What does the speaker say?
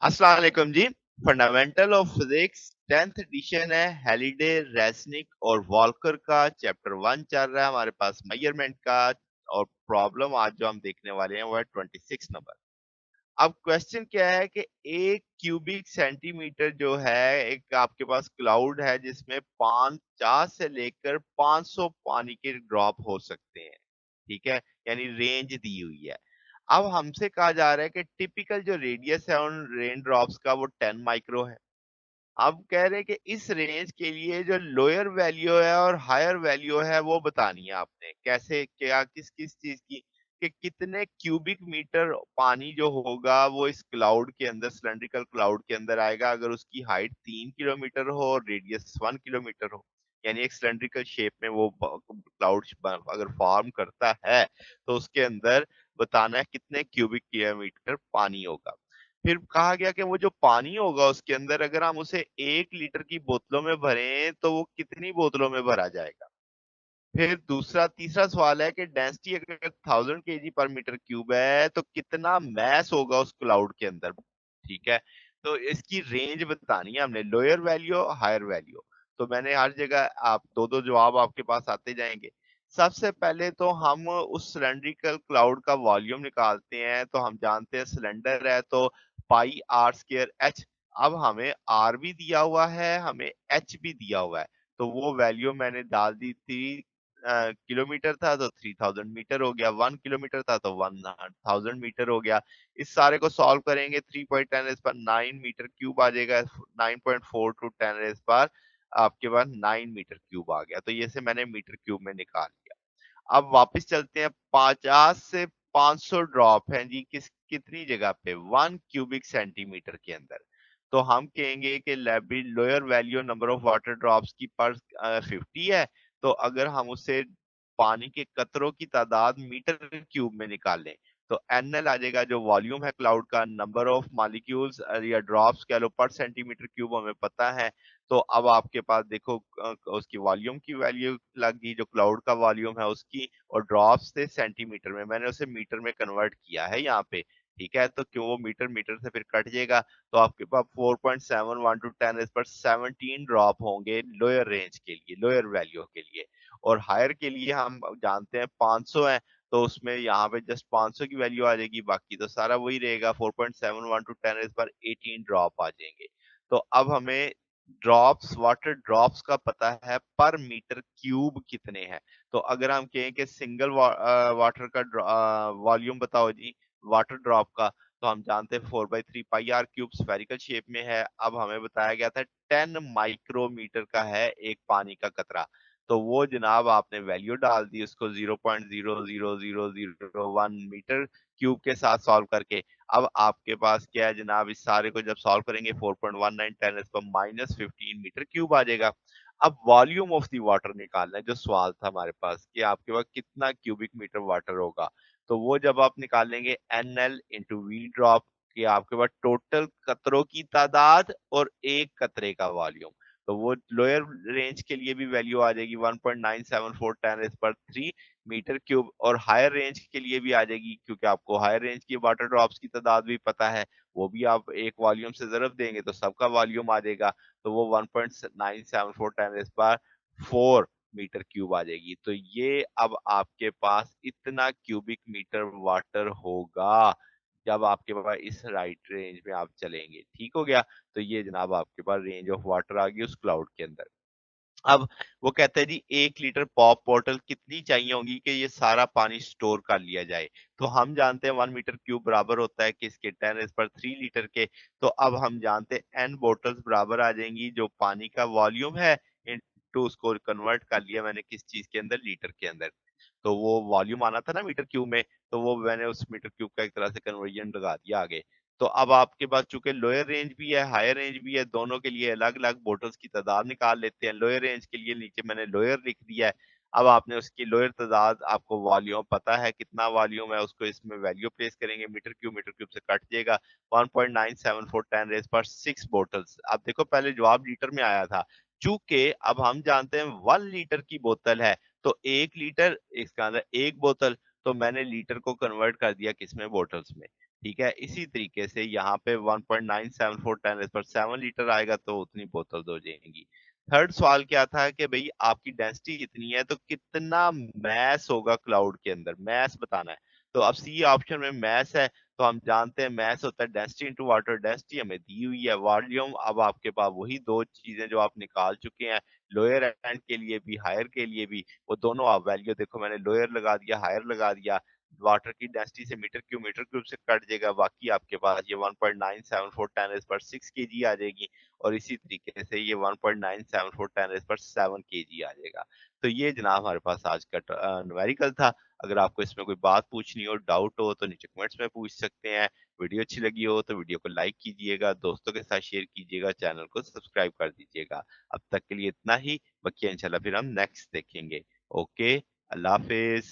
अस्सलाम वालेकुम जी। Fundamental of physics 10th edition है। हेलिडे, रेसनिक और वॉल्कर का चैप्टर 1 चल रहा है हमारे पास मेजरमेंट का। और प्रॉब्लम आज जो हम देखने वाले हैं वो है 26 नंबर। अब क्वेश्चन क्या है कि एक क्यूबिक सेंटीमीटर जो है, एक आपके पास क्लाउड है जिसमें 50 से लेकर 500 पानी के ड्रॉप हो सकते हैं। ठीक है, यानी रेंज दी हुई है। अब हमसे कहा जा रहा है कि टिपिकल जो रेडियस है उन रेन ड्रॉप्स का वो 10 माइक्रो है। अब कह रहे हैं कि इस रेंज के लिए जो लोअर वैल्यू है और हायर वैल्यू है वो बतानी है आपने। कैसे, क्या, किस किस चीज की, कि कितने क्यूबिक मीटर पानी जो होगा वो इस क्लाउड के अंदर, सिलेंड्रिकल क्लाउड के अंदर आएगा अगर उसकी हाइट 3 किलोमीटर हो और रेडियस 1 किलोमीटर हो। यानी एक सिलेंड्रिकल शेप में वो क्लाउड अगर फॉर्म करता है तो उसके अंदर बताना है कितने क्यूबिक किलोमीटर पानी होगा। फिर कहा गया कि वो जो पानी होगा उसके अंदर अगर हम उसे 1 लीटर की बोतलों में भरें तो वो कितनी बोतलों में भरा जाएगा। फिर दूसरा तीसरा सवाल है कि डेंसिटी अगर 1000 kg पर मीटर क्यूब है तो कितना मैस होगा उस क्लाउड के अंदर। ठीक है, तो इसकी रेंज बतानी है हमने, लोअर वैल्यू हायर वैल्यू। तो मैंने हर जगह आप दो दो जवाब आपके पास आते जाएंगे। सबसे पहले तो हम उस सिलेंड्रिकल क्लाउड का वॉल्यूम निकालते हैं। तो हम जानते हैं सिलेंडर है तो पाई आर स्क्र एच। अब हमें आर भी दिया हुआ है, हमें एच भी दिया हुआ है। तो वो वैल्यू मैंने डाल दी थी। किलोमीटर था तो 3000 मीटर हो गया, 1 किलोमीटर था तो 1000 मीटर हो गया। इस सारे को सॉल्व करेंगे, 3.10⁹ मीटर क्यूब आ जाएगा। 9.4 टू 10⁻⁴ आपके पास 9 मीटर क्यूब आ गया। तो ये से मैंने मीटर क्यूब में निकाल लिया। अब वापस चलते हैं। 50 से 500 ड्रॉप हैं जी, कितनी जगह पे, 1 क्यूबिक सेंटीमीटर के अंदर। तो हम कहेंगे कि lower value number of water drops की पर 50 है। तो अगर हम उसे पानी के कतरों की तादाद मीटर क्यूब में निकालें तो एनएल आ जाएगा, जो वॉल्यूम है क्लाउड का, नंबर ऑफ मॉलिक्यूल्स या ड्रॉप्स कह लो पर सेंटीमीटर क्यूब हमें पता है। तो अब आपके पास देखो उसकी वॉल्यूम की वैल्यू लग गई, जो क्लाउड का वॉल्यूम है उसकी, और ड्रॉप्स थे सेंटीमीटर में, मैंने उसे मीटर में कन्वर्ट किया है यहाँ पे। ठीक है, तो क्यों वो मीटर मीटर से फिर कट जाएगा। तो आपके पास 4.71 टू 10⁻17 ड्रॉप होंगे लोअर रेंज के लिए, लोअर वैल्यू के लिए। और हायर के लिए हम जानते हैं 500 है। तो उसमें यहाँ पे जस्ट 500 की वैल्यू आ जाएगी, बाकी तो सारा वही रहेगा। 4.71 टू 10⁻18 ड्रॉप आ जाएंगे। तो अब हमें ड्रॉप्स, वाटर ड्रॉप्स का पता है पर मीटर क्यूब कितने हैं। तो अगर हम कहें कि सिंगल वाटर का वॉल्यूम बताओ जी, वाटर ड्रॉप का, तो हम जानते हैं 4/3 पाई आर क्यूब स्फेरिकल शेप में है। अब हमें बताया गया था 10 माइक्रोमीटर का है एक पानी का कतरा। तो वो जनाब आपने वैल्यू डाल दी उसको 0.00001 मीटर क्यूब के साथ सॉल्व करके। अब आपके पास क्या है जनाब, इस सारे को जब सॉल्व करेंगे 4.19 10⁻⁻15 मीटर क्यूब आ जाएगा। अब वॉल्यूम ऑफ द वाटर निकालना है, जो सवाल था हमारे पास कि आपके पास कितना क्यूबिक मीटर वाटर होगा। तो वो जब आप निकालेंगे N L into V drop, कि आपके पास टोटल कतरों की तादाद और एक कतरे का वॉल्यूम। तो वो लोअर रेंज के लिए भी वैल्यू आ जाएगी 1.974 10⁻³ मीटर क्यूब, और हायर रेंज के लिए भी आ जाएगी क्योंकि आपको हायर रेंज की वाटर ड्रॉप्स की तादाद भी पता है। वो भी आप एक वॉल्यूम से जरब देंगे तो सबका वॉल्यूम आ जाएगा। तो वो 1.974 10⁻⁴ मीटर क्यूब आ जाएगी। तो ये अब आपके पास इतना क्यूबिक मीटर वाटर होगा जब आपके पास इस राइट रेंज में आप चलेंगे। ठीक हो गया। तो ये जनाब आपके पास रेंज ऑफ वाटर आ गई उस क्लाउड के अंदर। अब वो कहते हैं जी 1 लीटर पॉप बॉटल कितनी चाहिए होगी कि ये सारा पानी स्टोर कर लिया जाए। तो हम जानते हैं 1 मीटर क्यूब बराबर होता है किसके, 10⁻³ के। तो अब हम जानते हैं एन बोटल्स बराबर आ जाएंगी जो पानी का वॉल्यूम है इनटू, उसको कन्वर्ट कर लिया मैंने किस चीज के अंदर, लीटर के अंदर। तो वो वॉल्यूम आना था ना मीटर क्यूब में, तो वो मैंने उस मीटर क्यूब का एक तरह से कन्वर्जन लगा दिया आगे। तो अब आपके पास चूंकि लोअर रेंज भी है हायर रेंज भी है, दोनों के लिए अलग अलग बोटल्स की तादाद निकाल लेते हैं। लोअर रेंज के लिए नीचे मैंने लोअर लिख दिया है। अब आपने उसकी लोअर तादाद, आपको वॉल्यूम पता है कितना वॉल्यूम है, उसको इसमें वैल्यू प्लेस करेंगे, मीटर क्यूब से कट जाएगा। 1.974 10⁻⁶ बोटल्स। अब देखो पहले जवाब लीटर में आया था, चूंकि अब हम जानते हैं 1 लीटर की बोतल है तो 1 लीटर इसका अंदर एक बोतल। तो मैंने लीटर को कन्वर्ट कर दिया किसमें, बोटल्स में। ठीक है, इसी तरीके से यहाँ पे 1.974 10 पर 7 लीटर आएगा तो उतनी बोतल हो जाएंगी। थर्ड सवाल क्या था कि भाई आपकी डेंसिटी कितनी है तो कितना मैस होगा क्लाउड के अंदर, मैस बताना है। तो अब सी ऑप्शन में मैस है, तो हम जानते हैं मैस होता है डेंसिटी इनटू वाटर, डेंसिटी हमें दी हुई है, वॉल्यूम अब आपके पास वही दो चीजें जो आप निकाल चुके हैं, लोअर एंड के लिए भी हायर के लिए भी, वो दोनों आप वैल्यू देखो, मैंने लोअर लगा दिया हायर लगा दिया, वाटर की डेंसिटी से मीटर क्यूब से कट जाएगा, बाकी आपके पास ये 1.974 10 इज पर 6 केजी आ जाएगी, और इसी तरीके से ये 1.974 10 इज पर 7 केजी आ जाएगा। तो ये जनाब हमारे पास आज का न्यूमेरिकल था। अगर आपको इसमें कोई बात पूछनी हो, डाउट हो तो नीचे कमेंट्स में पूछ सकते हैं। वीडियो अच्छी लगी हो तो वीडियो को लाइक कीजिएगा, दोस्तों के साथ शेयर कीजिएगा, चैनल को सब्सक्राइब कर दीजिएगा। अब तक के लिए इतना ही, बाकी इंशाल्लाह फिर हम नेक्स्ट देखेंगे। ओके, अल्लाह हाफिज।